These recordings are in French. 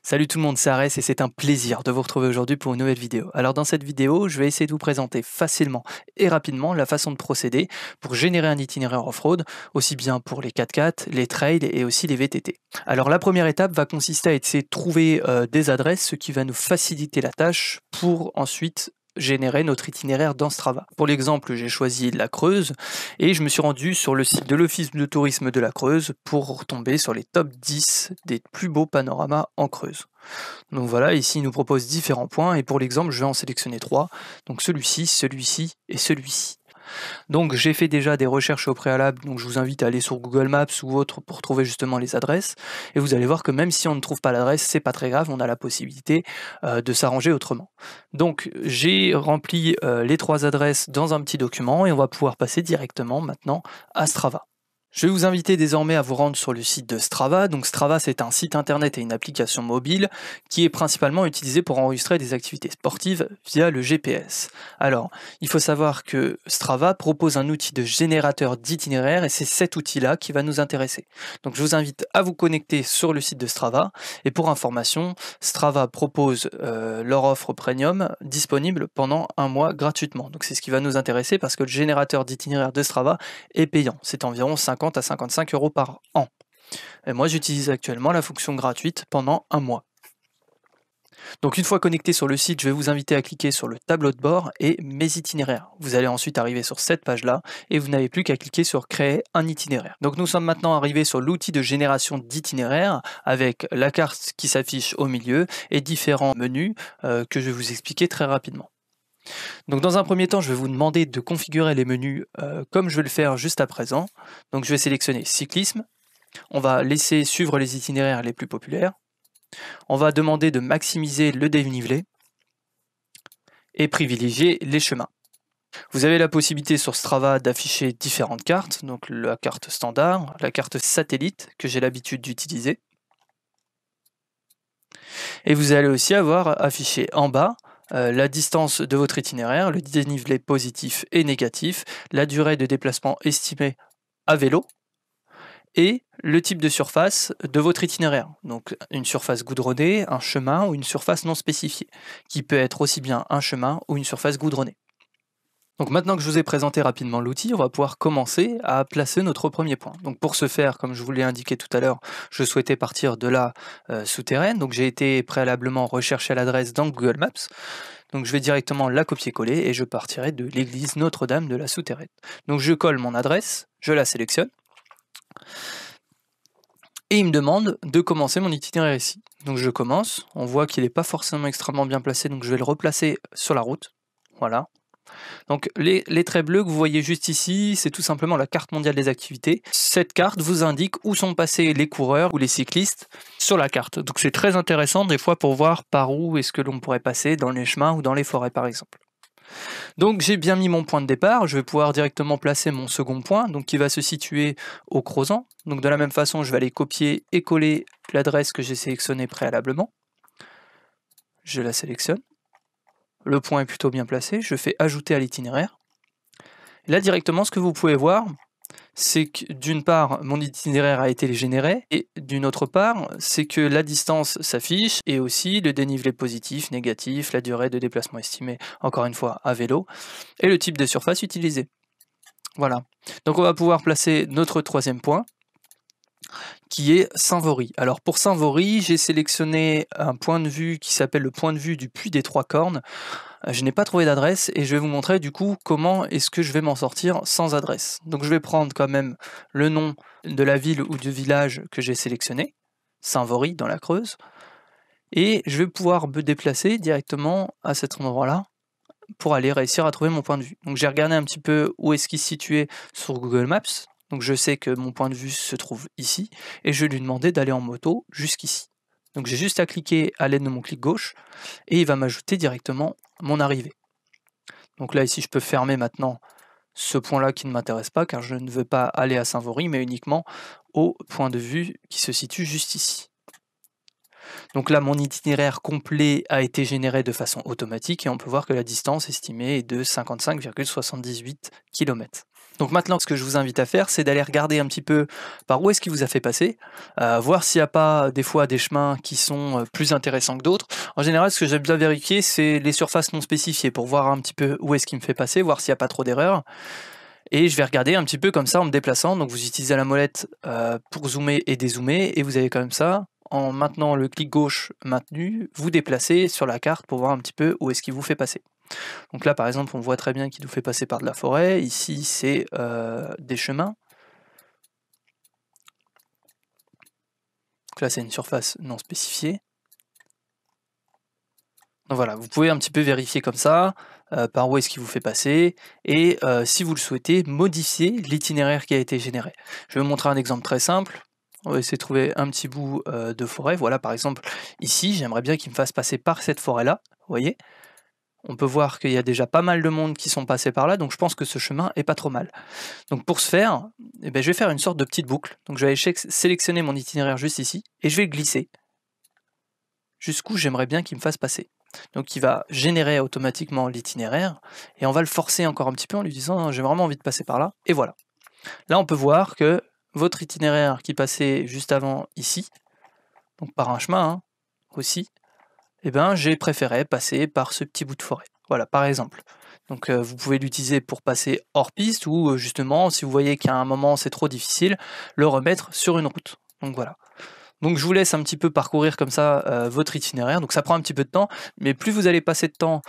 Salut tout le monde, c'est Arès et c'est un plaisir de vous retrouver aujourd'hui pour une nouvelle vidéo. Alors dans cette vidéo, je vais essayer de vous présenter facilement et rapidement la façon de procéder pour générer un itinéraire off-road, aussi bien pour les 4x4, les trails et aussi les VTT. Alors la première étape va consister à essayer de trouver des adresses, ce qui va nous faciliter la tâche pour ensuite générer notre itinéraire dans Strava. Pour l'exemple, j'ai choisi la Creuse et je me suis rendu sur le site de l'Office de tourisme de la Creuse pour tomber sur les top 10 des plus beaux panoramas en Creuse. Donc voilà, ici il nous propose différents points et pour l'exemple, je vais en sélectionner 3. Donc celui-ci, celui-ci et celui-ci. Donc j'ai fait déjà des recherches au préalable, donc je vous invite à aller sur Google Maps ou autre pour trouver justement les adresses. Et vous allez voir que même si on ne trouve pas l'adresse, c'est pas très grave, on a la possibilité de s'arranger autrement. Donc j'ai rempli les 3 adresses dans un petit document et on va pouvoir passer directement maintenant à Strava. Je vais vous inviter désormais à vous rendre sur le site de Strava. Donc Strava, c'est un site internet et une application mobile qui est principalement utilisé pour enregistrer des activités sportives via le GPS. Alors, il faut savoir que Strava propose un outil de générateur d'itinéraires et c'est cet outil-là qui va nous intéresser. Donc je vous invite à vous connecter sur le site de Strava et pour information, Strava propose leur offre premium disponible pendant un mois gratuitement. Donc c'est ce qui va nous intéresser parce que le générateur d'itinéraires de Strava est payant. C'est environ 50 à 55 € par an. Et moi, j'utilise actuellement la fonction gratuite pendant un mois. Donc une fois connecté sur le site, je vais vous inviter à cliquer sur le tableau de bord et mes itinéraires. Vous allez ensuite arriver sur cette page-là et vous n'avez plus qu'à cliquer sur créer un itinéraire. Donc nous sommes maintenant arrivés sur l'outil de génération d'itinéraires avec la carte qui s'affiche au milieu et différents menus que je vais vous expliquer très rapidement. Donc dans un premier temps, je vais vous demander de configurer les menus comme je vais le faire juste à présent. Donc je vais sélectionner cyclisme. On va laisser suivre les itinéraires les plus populaires. On va demander de maximiser le dénivelé et privilégier les chemins. Vous avez la possibilité sur Strava d'afficher différentes cartes, donc la carte standard, la carte satellite que j'ai l'habitude d'utiliser. Et vous allez aussi avoir affiché en bas la distance de votre itinéraire, le dénivelé positif et négatif, la durée de déplacement estimée à vélo et le type de surface de votre itinéraire. Donc une surface goudronnée, un chemin ou une surface non spécifiée, qui peut être aussi bien un chemin ou une surface goudronnée. Donc maintenant que je vous ai présenté rapidement l'outil, on va pouvoir commencer à placer notre premier point. Donc pour ce faire, comme je vous l'ai indiqué tout à l'heure, je souhaitais partir de la souterraine. Donc j'ai été préalablement rechercher l'adresse dans Google Maps. Donc je vais directement la copier-coller et je partirai de l'église Notre-Dame de la Souterraine. Donc je colle mon adresse, je la sélectionne. Et il me demande de commencer mon itinéraire ici. Donc je commence, on voit qu'il n'est pas forcément extrêmement bien placé, donc je vais le replacer sur la route. Voilà. Donc les traits bleus que vous voyez juste ici, c'est tout simplement la carte mondiale des activités. Cette carte vous indique où sont passés les coureurs ou les cyclistes sur la carte. Donc c'est très intéressant des fois pour voir par où est-ce que l'on pourrait passer dans les chemins ou dans les forêts par exemple. Donc j'ai bien mis mon point de départ, je vais pouvoir directement placer mon second point, donc qui va se situer au Crozant. Donc de la même façon, je vais aller copier et coller l'adresse que j'ai sélectionnée préalablement. Je la sélectionne. Le point est plutôt bien placé, je fais ajouter à l'itinéraire. Là directement, ce que vous pouvez voir, c'est que d'une part, mon itinéraire a été généré, et d'une autre part, c'est que la distance s'affiche, et aussi le dénivelé positif, négatif, la durée de déplacement estimée, encore une fois, à vélo, et le type de surface utilisée. Voilà. Donc on va pouvoir placer notre troisième point, qui est Saint-Vaury. Alors pour Saint-Vaury, j'ai sélectionné un point de vue qui s'appelle le point de vue du Puy des Trois Cornes. Je n'ai pas trouvé d'adresse et je vais vous montrer du coup comment est-ce que je vais m'en sortir sans adresse. Donc je vais prendre quand même le nom de la ville ou du village que j'ai sélectionné, Saint-Vaury dans la Creuse, et je vais pouvoir me déplacer directement à cet endroit-là pour aller réussir à trouver mon point de vue. Donc j'ai regardé un petit peu où est-ce qu'il se situait sur Google Maps. Donc je sais que mon point de vue se trouve ici, et je vais lui demander d'aller en moto jusqu'ici. Donc j'ai juste à cliquer à l'aide de mon clic gauche, et il va m'ajouter directement mon arrivée. Donc là ici je peux fermer maintenant ce point-là qui ne m'intéresse pas, car je ne veux pas aller à Saint-Vaury, mais uniquement au point de vue qui se situe juste ici. Donc là mon itinéraire complet a été généré de façon automatique, et on peut voir que la distance estimée est de 55,78 km. Donc maintenant, ce que je vous invite à faire, c'est d'aller regarder un petit peu par où est-ce qu'il vous a fait passer, voir s'il n'y a pas des fois des chemins qui sont plus intéressants que d'autres. En général, ce que j'aime bien vérifier, c'est les surfaces non spécifiées pour voir un petit peu où est-ce qu'il me fait passer, voir s'il n'y a pas trop d'erreurs. Et je vais regarder un petit peu comme ça en me déplaçant. Donc vous utilisez la molette pour zoomer et dézoomer, et vous avez comme ça, en maintenant le clic gauche maintenu, vous déplacez sur la carte pour voir un petit peu où est-ce qu'il vous fait passer. Donc là, par exemple, on voit très bien qu'il nous fait passer par de la forêt. Ici, c'est des chemins. Donc là, c'est une surface non spécifiée. Donc voilà, vous pouvez un petit peu vérifier comme ça, par où est-ce qu'il vous fait passer, et si vous le souhaitez, modifier l'itinéraire qui a été généré. Je vais vous montrer un exemple très simple. On va essayer de trouver un petit bout de forêt. Voilà, par exemple, ici, j'aimerais bien qu'il me fasse passer par cette forêt-là, vous voyez. On peut voir qu'il y a déjà pas mal de monde qui sont passés par là, donc je pense que ce chemin est pas trop mal. Donc pour ce faire, eh ben, je vais faire une sorte de petite boucle. Donc je vais aller sélectionner mon itinéraire juste ici, et je vais glisser jusqu'où j'aimerais bien qu'il me fasse passer. Donc il va générer automatiquement l'itinéraire, et on va le forcer encore un petit peu en lui disant j'ai vraiment envie de passer par là, et voilà. Là on peut voir que votre itinéraire qui passait juste avant ici, donc par un chemin aussi, eh ben, j'ai préféré passer par ce petit bout de forêt. Voilà, par exemple. Donc vous pouvez l'utiliser pour passer hors piste, ou justement, si vous voyez qu'à un moment c'est trop difficile, le remettre sur une route. Donc voilà. Donc je vous laisse un petit peu parcourir comme ça votre itinéraire. Donc ça prend un petit peu de temps, mais plus vous allez passer de temps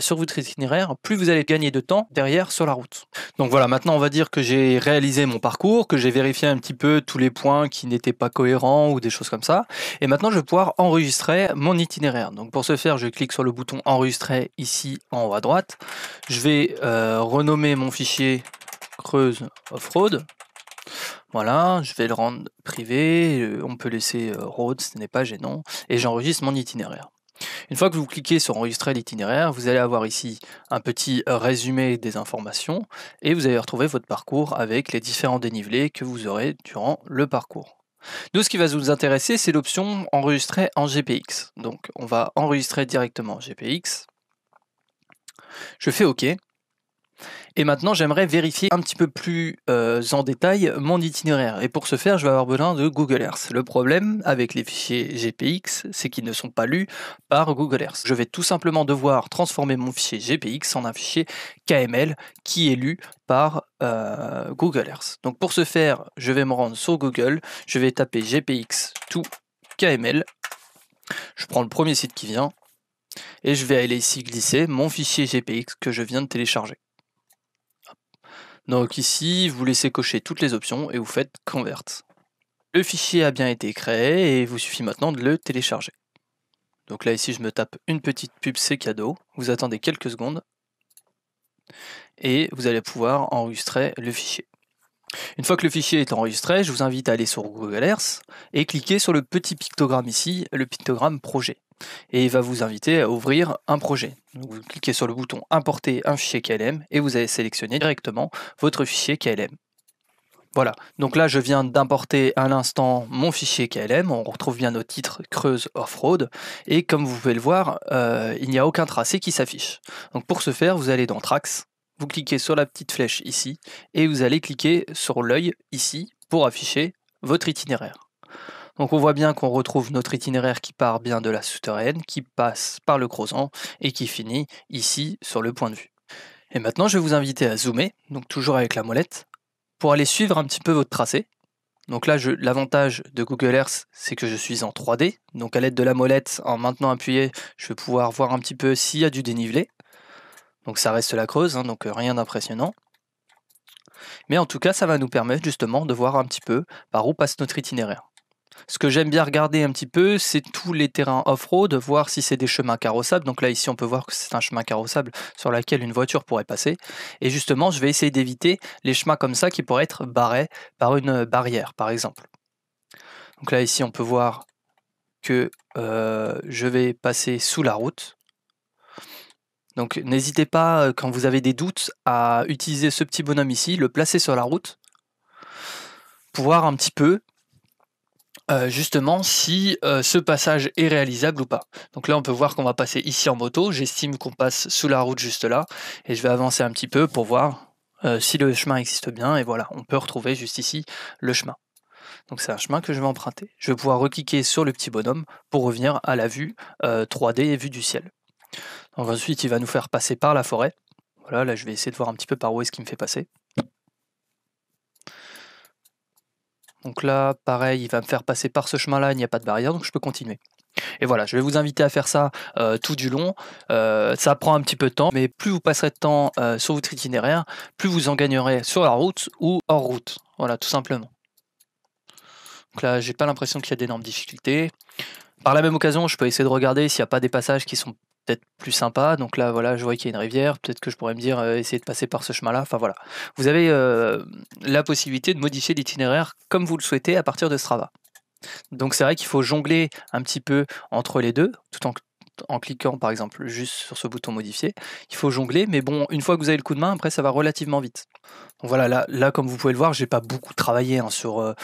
sur votre itinéraire, plus vous allez gagner de temps derrière sur la route. Donc voilà, maintenant on va dire que j'ai réalisé mon parcours, que j'ai vérifié un petit peu tous les points qui n'étaient pas cohérents ou des choses comme ça. Et maintenant je vais pouvoir enregistrer mon itinéraire. Donc pour ce faire, je clique sur le bouton enregistrer ici en haut à droite. Je vais renommer mon fichier Creuse Offroad. Voilà, je vais le rendre privé, on peut laisser road, ce n'est pas gênant, et j'enregistre mon itinéraire. Une fois que vous cliquez sur enregistrer l'itinéraire, vous allez avoir ici un petit résumé des informations, et vous allez retrouver votre parcours avec les différents dénivelés que vous aurez durant le parcours. Nous, ce qui va nous intéresser, c'est l'option enregistrer en GPX. Donc on va enregistrer directement en GPX. Je fais OK. Et maintenant, j'aimerais vérifier un petit peu plus en détail mon itinéraire. Et pour ce faire, je vais avoir besoin de Google Earth. Le problème avec les fichiers GPX, c'est qu'ils ne sont pas lus par Google Earth. Je vais tout simplement devoir transformer mon fichier GPX en un fichier KML qui est lu par Google Earth. Donc pour ce faire, je vais me rendre sur Google, je vais taper GPX to KML. Je prends le premier site qui vient et je vais aller ici glisser mon fichier GPX que je viens de télécharger. Donc ici, vous laissez cocher toutes les options et vous faites Convert. Le fichier a bien été créé et il vous suffit maintenant de le télécharger. Donc là ici, je me tape une petite pub, c'est cadeau. Vous attendez quelques secondes et vous allez pouvoir enregistrer le fichier. Une fois que le fichier est enregistré, je vous invite à aller sur Google Earth et cliquer sur le petit pictogramme ici, le pictogramme projet. Et il va vous inviter à ouvrir un projet. Donc vous cliquez sur le bouton importer un fichier KLM et vous allez sélectionner directement votre fichier KLM. Voilà, donc là je viens d'importer à l'instant mon fichier KLM, on retrouve bien nos titres Creuse Offroad, et comme vous pouvez le voir, il n'y a aucun tracé qui s'affiche. Donc pour ce faire, vous allez dans Tracks, vous cliquez sur la petite flèche ici, et vous allez cliquer sur l'œil ici pour afficher votre itinéraire. Donc on voit bien qu'on retrouve notre itinéraire qui part bien de la souterraine, qui passe par le Crozant et qui finit ici sur le point de vue. Et maintenant je vais vous inviter à zoomer, donc toujours avec la molette, pour aller suivre un petit peu votre tracé. Donc là l'avantage de Google Earth, c'est que je suis en 3D, donc à l'aide de la molette, en maintenant appuyé, je vais pouvoir voir un petit peu s'il y a du dénivelé. Donc ça reste la Creuse, donc rien d'impressionnant. Mais en tout cas ça va nous permettre justement de voir un petit peu par où passe notre itinéraire. Ce que j'aime bien regarder un petit peu, c'est tous les terrains off-road, voir si c'est des chemins carrossables. Donc là, ici, on peut voir que c'est un chemin carrossable sur lequel une voiture pourrait passer. Et justement, je vais essayer d'éviter les chemins comme ça qui pourraient être barrés par une barrière, par exemple. Donc là, ici, on peut voir que je vais passer sous la route. Donc n'hésitez pas, quand vous avez des doutes, à utiliser ce petit bonhomme ici, le placer sur la route, pour voir un petit peu justement si ce passage est réalisable ou pas. Donc là on peut voir qu'on va passer ici en moto, j'estime qu'on passe sous la route juste là, et je vais avancer un petit peu pour voir si le chemin existe bien, et voilà, on peut retrouver juste ici le chemin. Donc c'est un chemin que je vais emprunter. Je vais pouvoir recliquer sur le petit bonhomme pour revenir à la vue 3D et vue du ciel. Donc ensuite, il va nous faire passer par la forêt. Voilà, là je vais essayer de voir un petit peu par où est-ce qu'il me fait passer. Donc là, pareil, il va me faire passer par ce chemin-là, il n'y a pas de barrière, donc je peux continuer. Et voilà, je vais vous inviter à faire ça tout du long. Ça prend un petit peu de temps, mais plus vous passerez de temps sur votre itinéraire, plus vous en gagnerez sur la route ou hors route. Voilà, tout simplement. Donc là, j'ai pas l'impression qu'il y a d'énormes difficultés. Par la même occasion, je peux essayer de regarder s'il n'y a pas des passages qui sont peut-être plus sympas. Donc là, voilà, je vois qu'il y a une rivière. Peut-être que je pourrais me dire, essayer de passer par ce chemin-là. Enfin voilà. Vous avez la possibilité de modifier l'itinéraire comme vous le souhaitez à partir de Strava. Donc c'est vrai qu'il faut jongler un petit peu entre les deux, tout en cliquant par exemple juste sur ce bouton modifier. Il faut jongler, mais bon, une fois que vous avez le coup de main, après ça va relativement vite. Donc voilà, là comme vous pouvez le voir, j'ai pas beaucoup travaillé hein, sur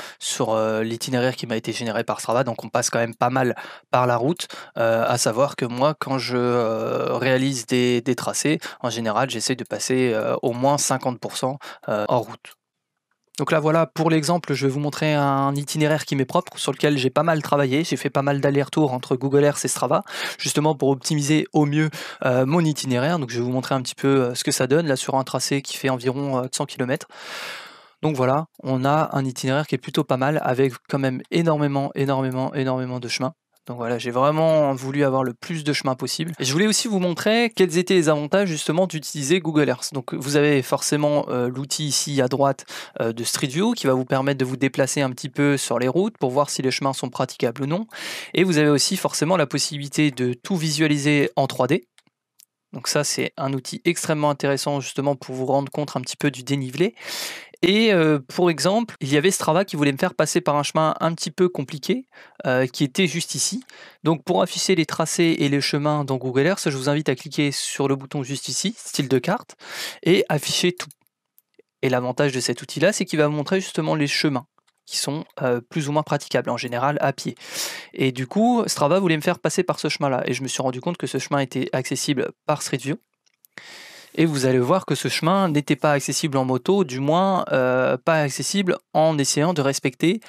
l'itinéraire qui m'a été généré par Strava, donc on passe quand même pas mal par la route, à savoir que moi quand je réalise des tracés, en général j'essaie de passer au moins 50% en route. Donc là voilà, pour l'exemple, je vais vous montrer un itinéraire qui m'est propre, sur lequel j'ai pas mal travaillé. J'ai fait pas mal d'allers-retours entre Google Earth et Strava, justement pour optimiser au mieux mon itinéraire. Donc je vais vous montrer un petit peu ce que ça donne, là sur un tracé qui fait environ 100 km. Donc voilà, on a un itinéraire qui est plutôt pas mal, avec quand même énormément de chemins. Donc voilà, j'ai vraiment voulu avoir le plus de chemins possible. Et je voulais aussi vous montrer quels étaient les avantages justement d'utiliser Google Earth. Donc vous avez forcément l'outil ici à droite de Street View qui va vous permettre de vous déplacer un petit peu sur les routes pour voir si les chemins sont praticables ou non. Et vous avez aussi forcément la possibilité de tout visualiser en 3D. Donc ça c'est un outil extrêmement intéressant justement pour vous rendre compte un petit peu du dénivelé. Et pour exemple, il y avait Strava qui voulait me faire passer par un chemin un petit peu compliqué, qui était juste ici. Donc pour afficher les tracés et les chemins dans Google Earth, je vous invite à cliquer sur le bouton juste ici, style de carte, et afficher tout. Et l'avantage de cet outil-là, c'est qu'il va vous montrer justement les chemins qui sont plus ou moins praticables, en général à pied. Et du coup, Strava voulait me faire passer par ce chemin-là, et je me suis rendu compte que ce chemin était accessible par Street View. Et vous allez voir que ce chemin n'était pas accessible en moto, du moins pas accessible en essayant de respecter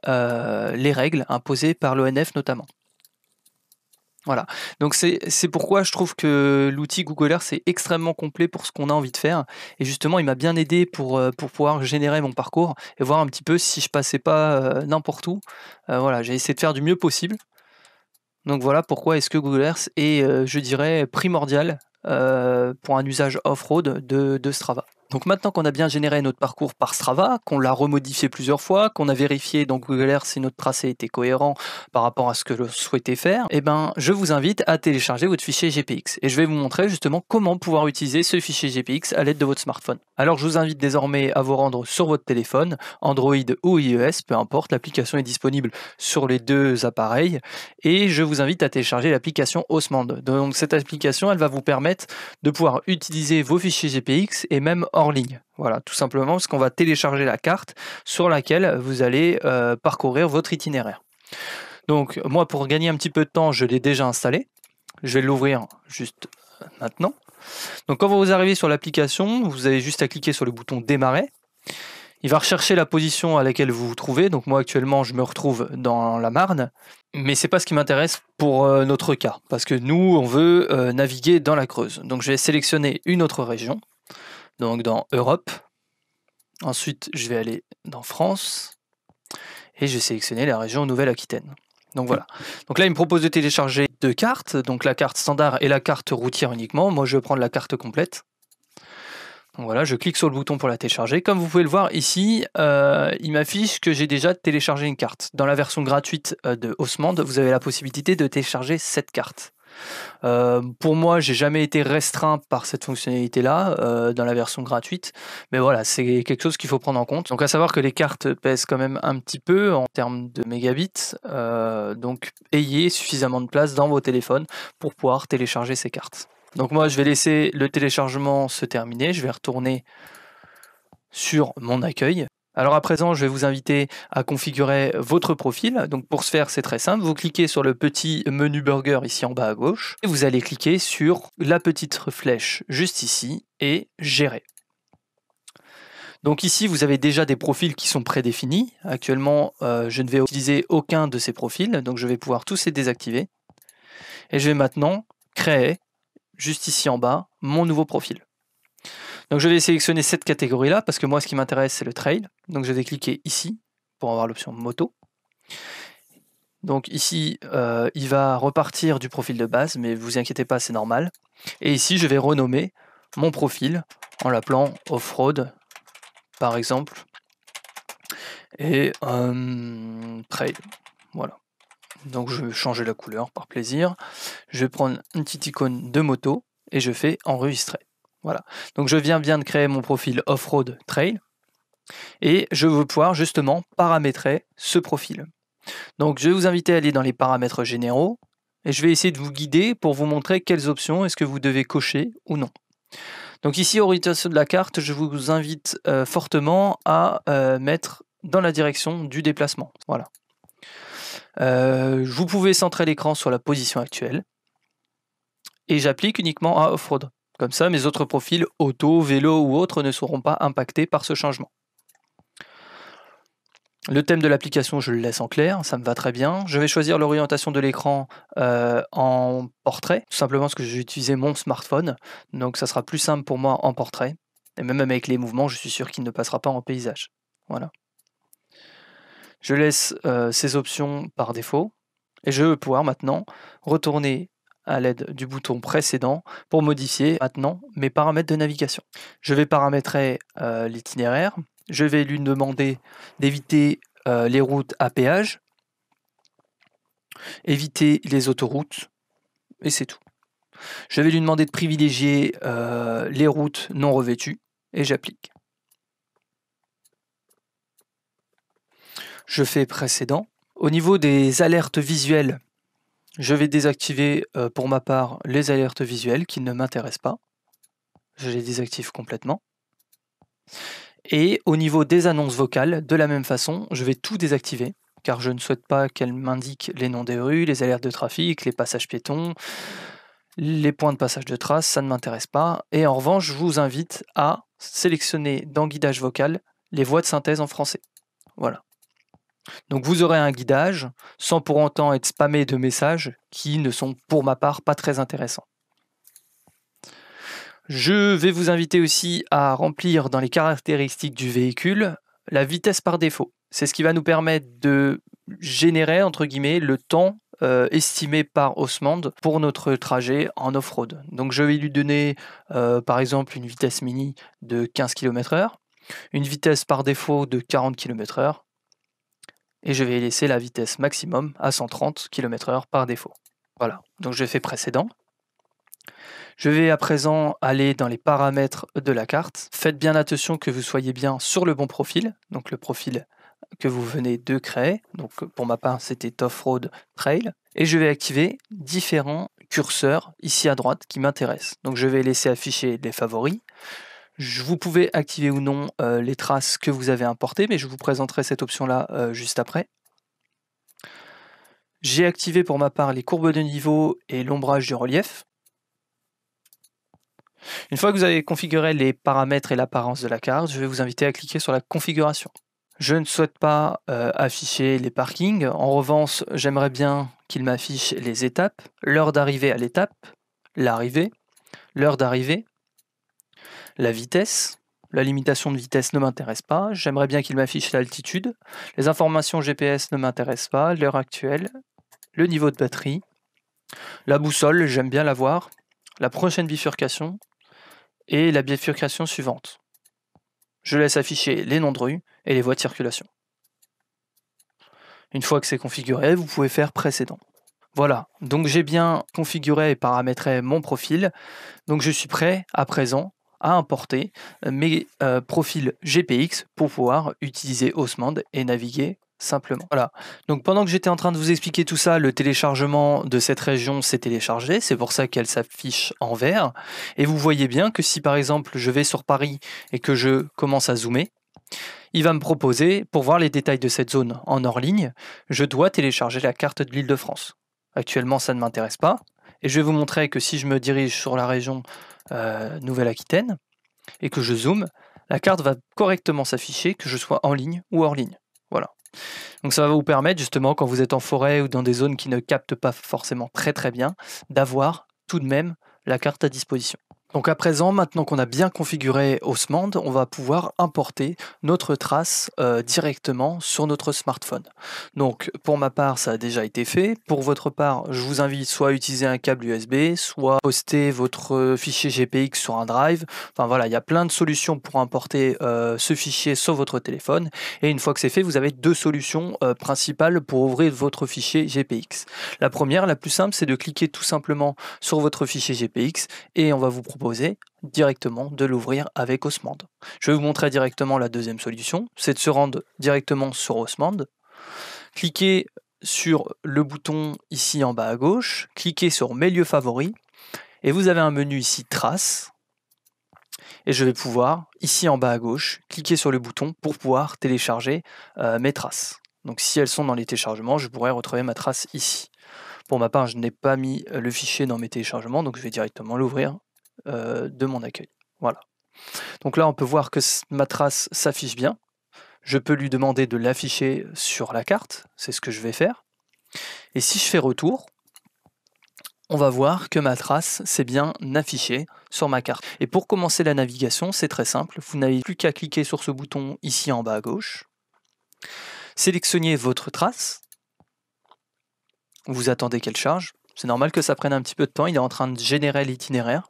les règles imposées par l'ONF notamment. Voilà, donc c'est pourquoi je trouve que l'outil Google Earth est extrêmement complet pour ce qu'on a envie de faire. Et justement, il m'a bien aidé pour pouvoir générer mon parcours et voir un petit peu si je passais pas n'importe où. Voilà, j'ai essayé de faire du mieux possible. Donc voilà pourquoi est-ce que Google Earth est, je dirais, primordial pour un usage off-road de Strava. Donc maintenant qu'on a bien généré notre parcours par Strava, qu'on l'a remodifié plusieurs fois, qu'on a vérifié dans Google Earth si notre tracé était cohérent par rapport à ce que je souhaitais faire, eh ben, je vous invite à télécharger votre fichier GPX. Et je vais vous montrer justement comment pouvoir utiliser ce fichier GPX à l'aide de votre smartphone. Alors je vous invite désormais à vous rendre sur votre téléphone, Android ou iOS, peu importe, l'application est disponible sur les deux appareils. Et je vous invite à télécharger l'application Osmand. Donc cette application, elle va vous permettre de pouvoir utiliser vos fichiers GPX et même hors ligne. Voilà, tout simplement parce qu'on va télécharger la carte sur laquelle vous allez parcourir votre itinéraire. Donc moi, pour gagner un petit peu de temps, je l'ai déjà installé. Je vais l'ouvrir juste maintenant. Donc quand vous arrivez sur l'application, vous avez juste à cliquer sur le bouton démarrer. Il va rechercher la position à laquelle vous vous trouvez. Donc moi actuellement je me retrouve dans la Marne, mais c'est pas ce qui m'intéresse pour notre cas, parce que nous on veut naviguer dans la Creuse. Donc je vais sélectionner une autre région, donc dans Europe. Ensuite je vais aller dans France et je vais sélectionner la région Nouvelle-Aquitaine. Donc voilà. Donc là il me propose de télécharger deux cartes, donc la carte standard et la carte routière uniquement. Moi je vais prendre la carte complète. Donc voilà, je clique sur le bouton pour la télécharger. Comme vous pouvez le voir ici, il m'affiche que j'ai déjà téléchargé une carte. Dans la version gratuite de Osmand, vous avez la possibilité de télécharger cette carte. Pour moi, j'ai jamais été restreint par cette fonctionnalité-là dans la version gratuite, mais voilà, c'est quelque chose qu'il faut prendre en compte. Donc à savoir que les cartes pèsent quand même un petit peu en termes de mégabits, donc ayez suffisamment de place dans vos téléphones pour pouvoir télécharger ces cartes. Donc moi je vais laisser le téléchargement se terminer, je vais retourner sur mon accueil. Alors à présent je vais vous inviter à configurer votre profil. Donc pour ce faire c'est très simple, vous cliquez sur le petit menu burger ici en bas à gauche et vous allez cliquer sur la petite flèche juste ici et gérer. Donc ici, vous avez déjà des profils qui sont prédéfinis. Actuellement, je ne vais utiliser aucun de ces profils, donc je vais pouvoir tous les désactiver. Et je vais maintenant créer, juste ici en bas, mon nouveau profil. Donc je vais sélectionner cette catégorie-là, parce que moi, ce qui m'intéresse, c'est le trail. Donc je vais cliquer ici, pour avoir l'option moto. Donc ici, il va repartir du profil de base, mais vous inquiétez pas, c'est normal. Et ici, je vais renommer mon profil en l'appelant off-road, par exemple, et trail. Voilà. Donc je vais changer la couleur par plaisir. Je vais prendre une petite icône de moto et je fais enregistrer. Voilà. Donc je viens bien de créer mon profil off-road trail et je veux pouvoir justement paramétrer ce profil. Donc je vais vous inviter à aller dans les paramètres généraux et je vais essayer de vous guider pour vous montrer quelles options est-ce que vous devez cocher ou non. Donc ici, orientation de la carte, je vous invite fortement à mettre dans la direction du déplacement. Voilà. Vous pouvez centrer l'écran sur la position actuelle et j'applique uniquement à off-road. Comme ça, mes autres profils, auto, vélo ou autres, ne seront pas impactés par ce changement. Le thème de l'application, je le laisse en clair, ça me va très bien. Je vais choisir l'orientation de l'écran en portrait, tout simplement parce que je vais utiliser mon smartphone, donc ça sera plus simple pour moi en portrait. Et même avec les mouvements, je suis sûr qu'il ne passera pas en paysage. Voilà. Je laisse ces options par défaut, et je vais pouvoir maintenant retourner à l'aide du bouton précédent pour modifier maintenant mes paramètres de navigation. Je vais paramétrer l'itinéraire. Je vais lui demander d'éviter les routes à péage, éviter les autoroutes, et c'est tout. Je vais lui demander de privilégier les routes non revêtues, et j'applique. Je fais précédent. Au niveau des alertes visuelles, je vais désactiver pour ma part les alertes visuelles qui ne m'intéressent pas. Je les désactive complètement. Et au niveau des annonces vocales, de la même façon, je vais tout désactiver, car je ne souhaite pas qu'elles m'indiquent les noms des rues, les alertes de trafic, les passages piétons, les points de passage de traces, ça ne m'intéresse pas. Et en revanche, je vous invite à sélectionner dans guidage vocal les voix de synthèse en français. Voilà. Donc vous aurez un guidage sans pour autant être spammé de messages qui ne sont pour ma part pas très intéressants. Je vais vous inviter aussi à remplir dans les caractéristiques du véhicule la vitesse par défaut. C'est ce qui va nous permettre de générer, entre guillemets, le temps estimé par Osmand pour notre trajet en off-road. Donc je vais lui donner par exemple une vitesse mini de 15 km/h, une vitesse par défaut de 40 km/h, et je vais laisser la vitesse maximum à 130 km/h par défaut. Voilà, donc je fais précédent. Je vais à présent aller dans les paramètres de la carte. Faites bien attention que vous soyez bien sur le bon profil, donc le profil que vous venez de créer. Donc pour ma part, c'était Off-Road Trail. Et je vais activer différents curseurs ici à droite qui m'intéressent. Donc je vais laisser afficher les favoris. Vous pouvez activer ou non les traces que vous avez importées, mais je vous présenterai cette option-là juste après. J'ai activé pour ma part les courbes de niveau et l'ombrage du relief. Une fois que vous avez configuré les paramètres et l'apparence de la carte, je vais vous inviter à cliquer sur la configuration. Je ne souhaite pas afficher les parkings. En revanche, j'aimerais bien qu'il m'affiche les étapes, l'heure d'arrivée à l'étape, l'arrivée, l'heure d'arrivée, la vitesse. La limitation de vitesse ne m'intéresse pas. J'aimerais bien qu'il m'affiche l'altitude. Les informations GPS ne m'intéressent pas. L'heure actuelle, le niveau de batterie, la boussole, j'aime bien la voir, la prochaine bifurcation et la bifurcation suivante. Je laisse afficher les noms de rues et les voies de circulation. Une fois que c'est configuré, vous pouvez faire précédent. Voilà, donc j'ai bien configuré et paramétré mon profil. Donc je suis prêt à présent à importer mes profils GPX pour pouvoir utiliser Osmand et naviguer simplement. Voilà, donc pendant que j'étais en train de vous expliquer tout ça, le téléchargement de cette région s'est téléchargé, c'est pour ça qu'elle s'affiche en vert. Et vous voyez bien que si par exemple je vais sur Paris et que je commence à zoomer, il va me proposer, pour voir les détails de cette zone en hors ligne, je dois télécharger la carte de l'Île-de-France. Actuellement, ça ne m'intéresse pas. Et je vais vous montrer que si je me dirige sur la région Nouvelle-Aquitaine et que je zoome, la carte va correctement s'afficher, que je sois en ligne ou hors ligne. Voilà. Donc ça va vous permettre justement, quand vous êtes en forêt ou dans des zones qui ne captent pas forcément très bien, d'avoir tout de même la carte à disposition. Donc à présent, maintenant qu'on a bien configuré Haussmann, on va pouvoir importer notre trace directement sur notre smartphone. Donc pour ma part, ça a déjà été fait. Pour votre part, je vous invite soit à utiliser un câble USB, soit poster votre fichier GPX sur un drive. Enfin voilà, il y a plein de solutions pour importer ce fichier sur votre téléphone. Et une fois que c'est fait, vous avez deux solutions principales pour ouvrir votre fichier GPX. La première, la plus simple, c'est de cliquer tout simplement sur votre fichier GPX et on va vous proposer directement de l'ouvrir avec Haussmann. Je vais vous montrer directement la deuxième solution, c'est de se rendre directement sur Haussmann, cliquez sur le bouton ici en bas à gauche, cliquez sur mes lieux favoris et vous avez un menu ici traces et je vais pouvoir ici en bas à gauche cliquer sur le bouton pour pouvoir télécharger mes traces. Donc si elles sont dans les téléchargements, je pourrais retrouver ma trace ici. Pour ma part, je n'ai pas mis le fichier dans mes téléchargements, donc je vais directement l'ouvrir de mon accueil. Voilà. Donc là, on peut voir que ma trace s'affiche bien. Je peux lui demander de l'afficher sur la carte, c'est ce que je vais faire. Et si je fais retour, on va voir que ma trace s'est bien affichée sur ma carte. Et pour commencer la navigation, c'est très simple. Vous n'avez plus qu'à cliquer sur ce bouton ici en bas à gauche. Sélectionnez votre trace. Vous attendez qu'elle charge. C'est normal que ça prenne un petit peu de temps. Il est en train de générer l'itinéraire.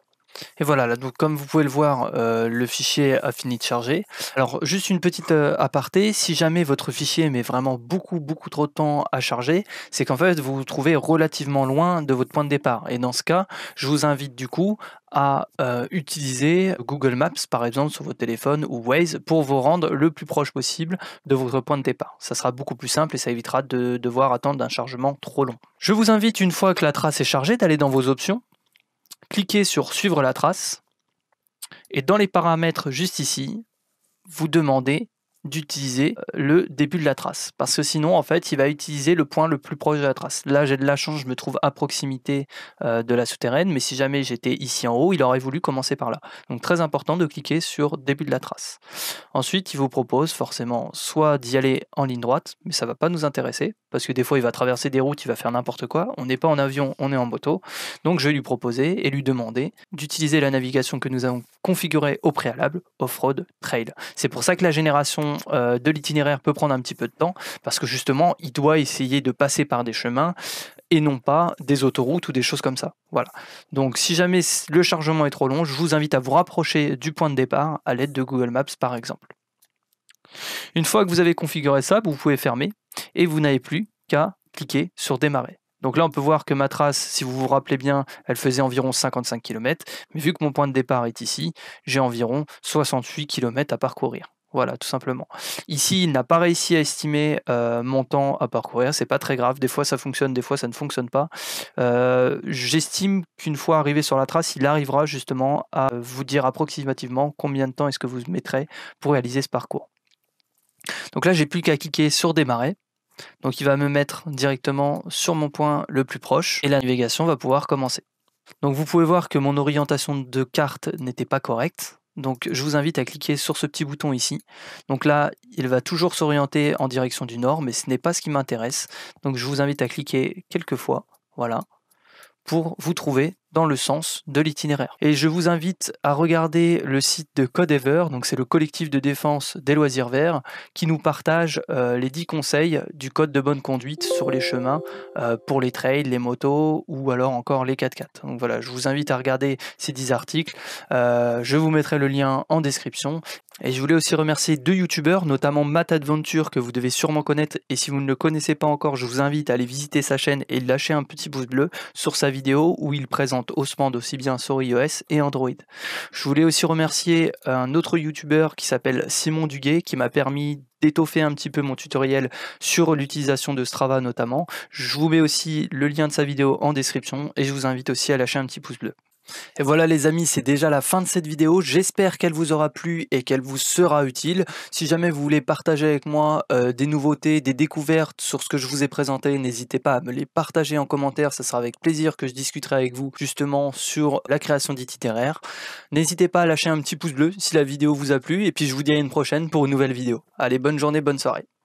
Et voilà, là, donc comme vous pouvez le voir, le fichier a fini de charger. Alors juste une petite aparté, si jamais votre fichier met vraiment beaucoup trop de temps à charger, c'est qu'en fait vous vous trouvez relativement loin de votre point de départ. Et dans ce cas, je vous invite du coup à utiliser Google Maps par exemple sur votre téléphone ou Waze pour vous rendre le plus proche possible de votre point de départ. Ça sera beaucoup plus simple et ça évitera de devoir attendre un chargement trop long. Je vous invite, une fois que la trace est chargée, d'aller dans vos options. Cliquez sur suivre la trace et dans les paramètres juste ici, vous demandez d'utiliser le début de la trace parce que sinon en fait il va utiliser le point le plus proche de la trace. Là j'ai de la chance, je me trouve à proximité de la souterraine, mais si jamais j'étais ici en haut, il aurait voulu commencer par là. Donc très important de cliquer sur début de la trace. Ensuite il vous propose forcément soit d'y aller en ligne droite, mais ça va pas nous intéresser parce que des fois il va traverser des routes, il va faire n'importe quoi. On n'est pas en avion, on est en moto. Donc je vais lui proposer et lui demander d'utiliser la navigation que nous avons configurée au préalable, Off-Road Trail. C'est pour ça que la génération de l'itinéraire peut prendre un petit peu de temps parce que justement il doit essayer de passer par des chemins et non pas des autoroutes ou des choses comme ça. Voilà. Donc si jamais le chargement est trop long, je vous invite à vous rapprocher du point de départ à l'aide de Google Maps par exemple. Une fois que vous avez configuré ça, vous pouvez fermer et vous n'avez plus qu'à cliquer sur démarrer. Donc là on peut voir que ma trace, si vous vous rappelez bien, elle faisait environ 55 km, mais vu que mon point de départ est ici, j'ai environ 68 km à parcourir. Voilà, tout simplement. Ici, il n'a pas réussi à estimer mon temps à parcourir, c'est pas très grave, des fois ça fonctionne, des fois ça ne fonctionne pas. J'estime qu'une fois arrivé sur la trace, il arrivera justement à vous dire approximativement combien de temps est-ce que vous mettrez pour réaliser ce parcours. Donc là, j'ai plus qu'à cliquer sur démarrer. Donc il va me mettre directement sur mon point le plus proche et la navigation va pouvoir commencer. Donc vous pouvez voir que mon orientation de carte n'était pas correcte. Donc je vous invite à cliquer sur ce petit bouton ici. Donc là, il va toujours s'orienter en direction du nord, mais ce n'est pas ce qui m'intéresse. Donc je vous invite à cliquer quelques fois, voilà, pour vous trouver dans le sens de l'itinéraire. Et je vous invite à regarder le site de Codever, donc c'est le collectif de défense des loisirs verts, qui nous partage les 10 conseils du code de bonne conduite sur les chemins pour les trails, les motos ou alors encore les 4x4. Donc voilà, je vous invite à regarder ces 10 articles. Je vous mettrai le lien en description. Et je voulais aussi remercier 2 youtubeurs, notamment Matt Adventure, que vous devez sûrement connaître, et si vous ne le connaissez pas encore, je vous invite à aller visiter sa chaîne et lâcher un petit pouce bleu sur sa vidéo où il présente Haussmann aussi bien sur iOS et Android. Je voulais aussi remercier un autre youtubeur qui s'appelle Simon Duguay, qui m'a permis d'étoffer un petit peu mon tutoriel sur l'utilisation de Strava notamment. Je vous mets aussi le lien de sa vidéo en description et je vous invite aussi à lâcher un petit pouce bleu. Et voilà les amis, c'est déjà la fin de cette vidéo. J'espère qu'elle vous aura plu et qu'elle vous sera utile. Si jamais vous voulez partager avec moi des nouveautés, des découvertes sur ce que je vous ai présenté, n'hésitez pas à me les partager en commentaire. Ce sera avec plaisir que je discuterai avec vous justement sur la création d'itinéraires. N'hésitez pas à lâcher un petit pouce bleu si la vidéo vous a plu. Et puis je vous dis à une prochaine pour une nouvelle vidéo. Allez, bonne journée, bonne soirée.